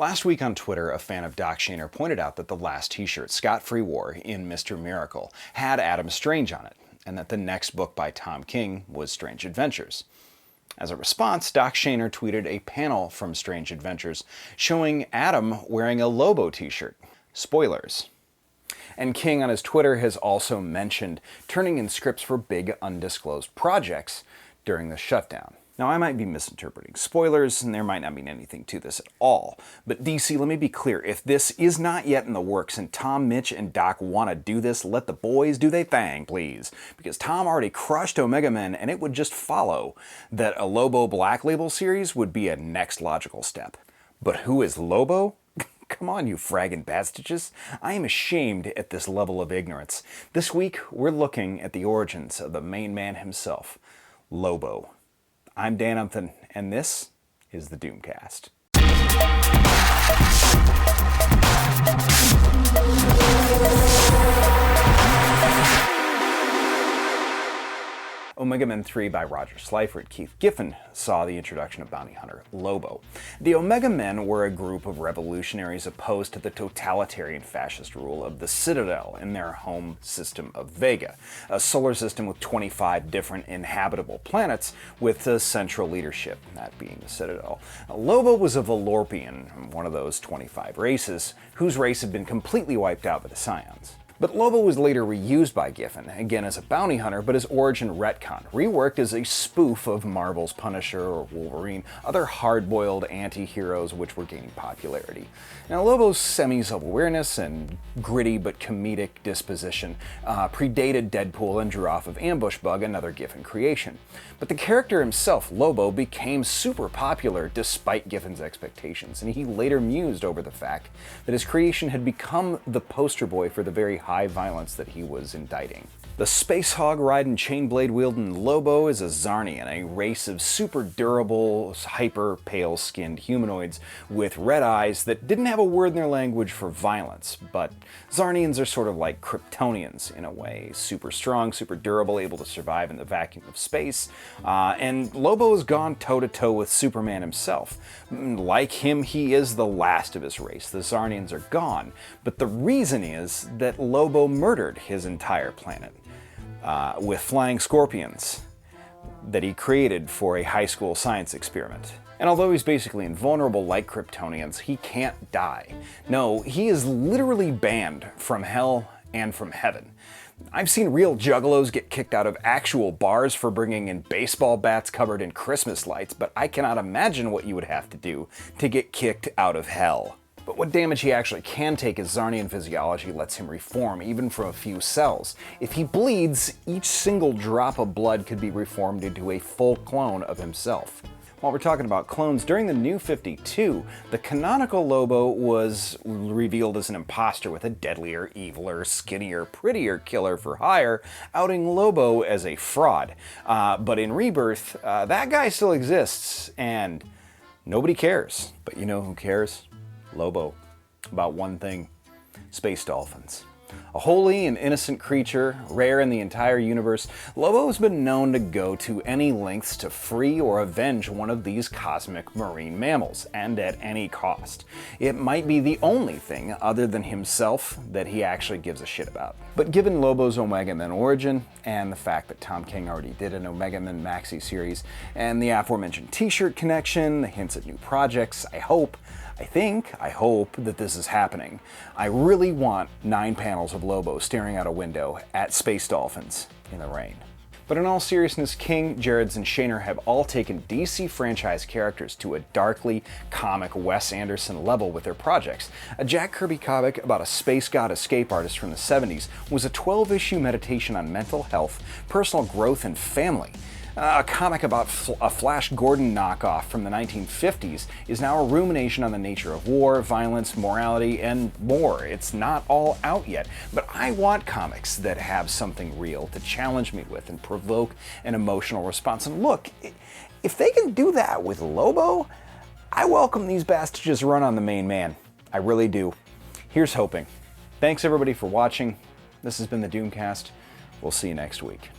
Last week on Twitter, a fan of Doc Shaner pointed out that the last t-shirt Scott Free wore in Mr. Miracle had Adam Strange on it, and that the next book by Tom King was Strange Adventures. As a response, Doc Shaner tweeted a panel from Strange Adventures showing Adam wearing a Lobo t-shirt. Spoilers. And King on his Twitter has also mentioned turning in scripts for big undisclosed projects during the shutdown. Now, I might be misinterpreting spoilers, and there might not mean anything to this at all. But DC, let me be clear. If this is not yet in the works and Tom, Mitch, and Doc want to do this, let the boys do their thing, please. Because Tom already crushed Omega Men, and it would just follow that a Lobo Black Label series would be a next logical step. But who is Lobo? Come on, you fragging bastages. I am ashamed at this level of ignorance. This week, we're looking at the origins of the main man himself, Lobo. I'm Dan Umpton, and this is the Doomcast. Omega Men 3 by Roger Slifer. Keith Giffen saw the introduction of bounty hunter Lobo. The Omega Men were a group of revolutionaries opposed to the totalitarian fascist rule of the Citadel in their home system of Vega, a solar system with 25 different inhabitable planets with a central leadership, that being the Citadel. Lobo was a Valorpian, one of those 25 races, whose race had been completely wiped out by the Scions. But Lobo was later reused by Giffen, again as a bounty hunter, but his origin retcon, reworked as a spoof of Marvel's Punisher or Wolverine, other hard-boiled anti-heroes which were gaining popularity. Now, Lobo's semi-self-awareness and gritty but comedic disposition predated Deadpool and drew off of Ambush Bug, another Giffen creation. But the character himself, Lobo, became super popular despite Giffen's expectations, and he later mused over the fact that his creation had become the poster boy for the very high violence that he was indicting. The space hog riding chainblade wielding Lobo is a Zarnian, a race of super durable, hyper pale skinned humanoids with red eyes that didn't have a word in their language for violence, but Zarnians are sort of like Kryptonians in a way, super strong, super durable, able to survive in the vacuum of space, and Lobo has gone toe to toe with Superman himself. Like him, he is the last of his race. The Zarnians are gone, but the reason is that Lobo murdered his entire planet. With flying scorpions that he created for a high school science experiment. And although he's basically invulnerable like Kryptonians, he can't die. No, he is literally banned from hell and from heaven. I've seen real juggalos get kicked out of actual bars for bringing in baseball bats covered in Christmas lights, but I cannot imagine what you would have to do to get kicked out of hell. But what damage he actually can take is Zarnian physiology lets him reform, even from a few cells. If he bleeds, each single drop of blood could be reformed into a full clone of himself. While we're talking about clones, during the New 52, the canonical Lobo was revealed as an imposter with a deadlier, eviler, skinnier, prettier killer for hire, outing Lobo as a fraud. But in Rebirth, that guy still exists, and nobody cares. But you know who cares? Lobo. About one thing: space dolphins. A holy and innocent creature, rare in the entire universe, Lobo has been known to go to any lengths to free or avenge one of these cosmic marine mammals, and at any cost. It might be the only thing other than himself that he actually gives a shit about. But given Lobo's Omega Men origin, and the fact that Tom King already did an Omega Men maxi series, and the aforementioned t-shirt connection, the hints at new projects, I hope that this is happening. I really want 9 panels of Lobo staring out a window at space dolphins in the rain. But in all seriousness, King, Jareds, and Shaner have all taken DC franchise characters to a darkly comic Wes Anderson level with their projects. A Jack Kirby comic about a space god escape artist from the 70s was a 12-issue meditation on mental health, personal growth, and family. A comic about a Flash Gordon knockoff from the 1950s is now a rumination on the nature of war, violence, morality, and more. It's not all out yet, but I want comics that have something real to challenge me with and provoke an emotional response. And look, if they can do that with Lobo, I welcome these bastages run on the main man. I really do. Here's hoping. Thanks everybody for watching. This has been the Doomcast. We'll see you next week.